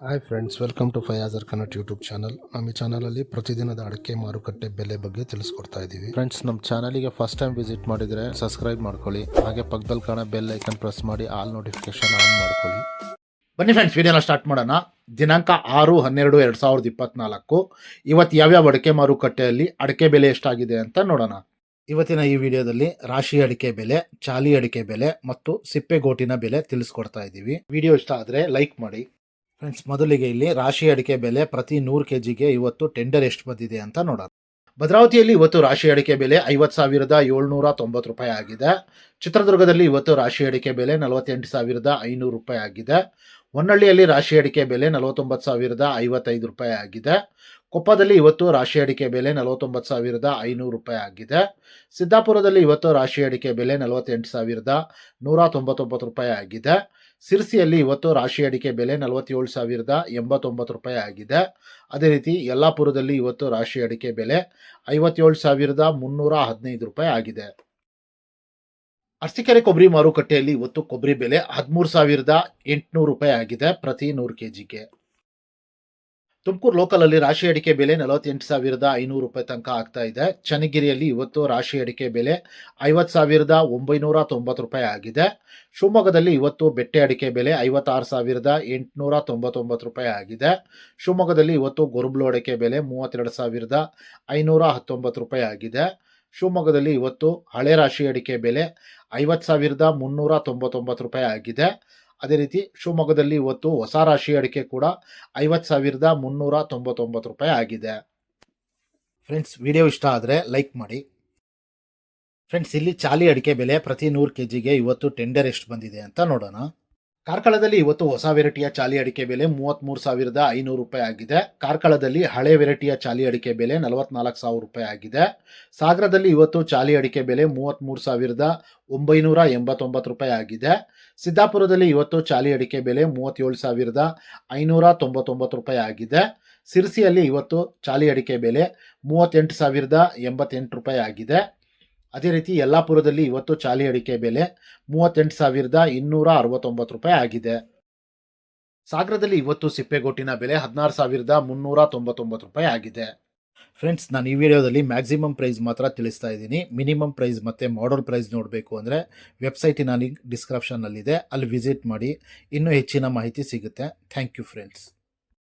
Hi friends, welcome to Fayazar Kannada YouTube channel. ನಮ್ಮ ಈ ಚಾನಲಲ್ಲಿ ಪ್ರತಿದಿನದ ಅಡಿಕೆ ಮಾರುಕಟ್ಟೆ ಬೆಲೆ ಬಗ್ಗೆ ತಿಳಿಸ್ಕೊಡ್ತಾ ಇದ್ದೀವಿ. ಫ್ರೆಂಡ್ಸ್, ನಮ್ಮ ಚಾನಲಿಗೆ ಫಸ್ಟ್ ಟೈಮ್ ವಿಸಿಟ್ ಮಾಡಿದರೆ ಸಬ್ಸ್ಕ್ರೈಬ್ ಮಾಡ್ಕೊಳ್ಳಿ. ಹಾಗೆ ಪಕ್ಕದಲ್ಲಿ ಕಾಣೋ ಬೆಲ್ ಐಕನ್ ಪ್ರೆಸ್ ಮಾಡಿ ಆಲ್ ನೋಟಿಫಿಕೇಶನ್ ಆನ್ ಮಾಡ್ಕೊಳ್ಳಿ. ಬನ್ನಿ ಫ್ರೆಂಡ್ಸ್, ವಿಡಿಯೋನ ಸ್ಟಾರ್ಟ್ ಮಾಡೋಣ. ದಿನಾಂಕ 6/12/2024 ಇವತ್ತು ಯಾವ್ಯಾವ ಅಡಿಕೆ ಮಾರುಕಟ್ಟೆಯಲ್ಲಿ ಅಡಿಕೆ ಬೆಲೆ ಎಷ್ಟಾಗಿದೆ ಅಂತ ನೋಡೋಣ. ಇವತ್ತಿನ ಈ ವಿಡಿಯೋದಲ್ಲಿ ರಾಶಿ ಅಡಿಕೆ ಬೆಲೆ, ಚಾಲಿ ಅಡಿಕೆ ಬೆಲೆ ಮತ್ತು ಸಿಪ್ಪೆಗೋಟಿನ ಬೆಲೆ ತಿಳಿಸ್ಕೊಡ್ತಾ ಇದ್ದೀವಿ. ವಿಡಿಯೋ ಇಷ್ಟ ಆದರೆ ಲೈಕ್ ಮಾಡಿ. ಫ್ರೆಂಡ್ಸ್, ಮೊದಲಿಗೆ ಇಲ್ಲಿ ರಾಶಿ ಅಡಿಕೆ ಬೆಲೆ ಪ್ರತಿ 100 kgಗೆ ಇವತ್ತು ಟೆಂಡರ್ ಎಷ್ಟು ಬಂದಿದೆ ಅಂತ ನೋಡೋಣ. ಭದ್ರಾವತಿಯಲ್ಲಿ ಇವತ್ತು ರಾಶಿ ಅಡಿಕೆ ಬೆಲೆ 50,790 ರೂಪಾಯಿ ಆಗಿದೆ. ಚಿತ್ರದುರ್ಗದಲ್ಲಿ ಇವತ್ತು ರಾಶಿ ಅಡಿಕೆ ಬೆಲೆ 48,500 ರೂಪಾಯಿ ಆಗಿದೆ. ಹೊನ್ನಳ್ಳಿಯಲ್ಲಿ ರಾಶಿ ಅಡಿಕೆ ಬೆಲೆ 49,055 ರೂಪಾಯಿ ಆಗಿದೆ. ಕೊಪ್ಪದಲ್ಲಿ ಇವತ್ತು ರಾಶಿ ಅಡಿಕೆ ಬೆಲೆ 49,500 ರೂಪಾಯಿ ಆಗಿದೆ. ಸಿದ್ದಾಪುರದಲ್ಲಿ ಇವತ್ತು ರಾಶಿ ಅಡಿಕೆ ಬೆಲೆ 48,199 ರೂಪಾಯಿ ಆಗಿದೆ. ಸಿರ್ಸಿಯಲ್ಲಿ ಇವತ್ತು ರಾಶಿ ಅಡಿಕೆ ಬೆಲೆ 47,089 ರೂಪಾಯಿ ಆಗಿದೆ. ಅದೇ ರೀತಿ ಯಲ್ಲಾಪುರದಲ್ಲಿ ಇವತ್ತು ರಾಶಿ ಅಡಿಕೆ ಬೆಲೆ 57,315 ರೂಪಾಯಿ ಆಗಿದೆ. ಅರಸೀಕೆರೆ ಕೊಬ್ಬರಿ ಮಾರುಕಟ್ಟೆಯಲ್ಲಿ ಇವತ್ತು ಕೊಬ್ಬರಿ ಬೆಲೆ 13,800 ರೂಪಾಯಿ ಆಗಿದೆ ಪ್ರತಿ 100 kgಗೆ. ತುಮಕೂರು ಲೋಕಲಲ್ಲಿ ರಾಶಿ ಅಡಿಕೆ ಬೆಲೆ 48,500 ರೂಪಾಯಿ ತನಕ ಆಗ್ತಾ ಇದೆ. ಚನ್ನಗಿರಿಯಲ್ಲಿ ಇವತ್ತು ರಾಶಿ ಅಡಿಕೆ ಬೆಲೆ 50,990 ರೂಪಾಯಿ ಆಗಿದೆ. ಶಿವಮೊಗ್ಗದಲ್ಲಿ ಇವತ್ತು ಬೆಟ್ಟೆ ಅಡಿಕೆ ಬೆಲೆ 56,899 ರೂಪಾಯಿ ಆಗಿದೆ. ಶಿವಮೊಗ್ಗದಲ್ಲಿ ಇವತ್ತು ಗೊರಬಲು ಅಡಿಕೆ ಬೆಲೆ 32,519 ರೂಪಾಯಿ ಆಗಿದೆ. ಶಿವಮೊಗ್ಗದಲ್ಲಿ ಇವತ್ತು ಹಳೆ ರಾಶಿ ಅಡಿಕೆ ಬೆಲೆ 50,399 ರೂಪಾಯಿ ಆಗಿದೆ. ಅದೇ ರೀತಿ ಶಿವಮೊಗ್ಗದಲ್ಲಿ ಇವತ್ತು ಹೊಸ ರಾಶಿ ಅಡಿಕೆ ಕೂಡ 50,399 ರೂಪಾಯಿ ಆಗಿದೆ. ಫ್ರೆಂಡ್ಸ್, ವಿಡಿಯೋ ಇಷ್ಟ ಆದರೆ ಲೈಕ್ ಮಾಡಿ. ಫ್ರೆಂಡ್ಸ್, ಇಲ್ಲಿ ಚಾಲಿ ಅಡಿಕೆ ಬೆಲೆ ಪ್ರತಿ 100 kgಗೆ ಇವತ್ತು ಟೆಂಡರ್ ಎಷ್ಟು ಬಂದಿದೆ ಅಂತ ನೋಡೋಣ. ಕಾರ್ಕಳದಲ್ಲಿ ಇವತ್ತು ಹೊಸ ವೆರೈಟಿಯ ಚಾಲಿ ಅಡಿಕೆ ಬೆಲೆ 33,500 ರೂಪಾಯಿ ಆಗಿದೆ. ಕಾರ್ಕಳದಲ್ಲಿ ಹಳೆ ವೆರೈಟಿಯ ಚಾಲಿ ಅಡಿಕೆ ಬೆಲೆ 44,000 ರೂಪಾಯಿ ಆಗಿದೆ. ಸಾಗರದಲ್ಲಿ ಇವತ್ತು ಚಾಲಿ ಅಡಿಕೆ ಬೆಲೆ 33,989 ರೂಪಾಯಿ ಆಗಿದೆ. ಸಿದ್ದಾಪುರದಲ್ಲಿ ಇವತ್ತು ಚಾಲಿ ಅಡಿಕೆ ಬೆಲೆ 37,599 ರೂಪಾಯಿ ಆಗಿದೆ. ಸಿರ್ಸಿಯಲ್ಲಿ ಇವತ್ತು ಚಾಲಿ ಅಡಿಕೆ ಬೆಲೆ 38,088 ರೂಪಾಯಿ ಆಗಿದೆ. ಅದೇ ರೀತಿ ಯಲ್ಲಾಪುರದಲ್ಲಿ ಇವತ್ತು ಚಾಲಿ ಅಡಿಕೆ ಬೆಲೆ 38,269 ರೂಪಾಯಿ ಆಗಿದೆ. ಸಾಗರದಲ್ಲಿ ಇವತ್ತು ಸಿಪ್ಪೆಗೋಟಿನ ಬೆಲೆ 16,399 ರೂಪಾಯಿ ಆಗಿದೆ. ಫ್ರೆಂಡ್ಸ್, ನಾನು ಈ ವಿಡಿಯೋದಲ್ಲಿ ಮ್ಯಾಕ್ಸಿಮಮ್ ಪ್ರೈಸ್ ಮಾತ್ರ ತಿಳಿಸ್ತಾ ಇದ್ದೀನಿ. ಮಿನಿಮಮ್ ಪ್ರೈಸ್ ಮತ್ತು ಮಾಡಲ್ ಪ್ರೈಸ್ ನೋಡಬೇಕು ಅಂದರೆ ವೆಬ್ಸೈಟಿನ ಲಿಂಕ್ ಡಿಸ್ಕ್ರಿಪ್ಷನ್ನಲ್ಲಿದೆ, ಅಲ್ಲಿ ವಿಸಿಟ್ ಮಾಡಿ ಇನ್ನೂ ಹೆಚ್ಚಿನ ಮಾಹಿತಿ ಸಿಗುತ್ತೆ. Thank you friends.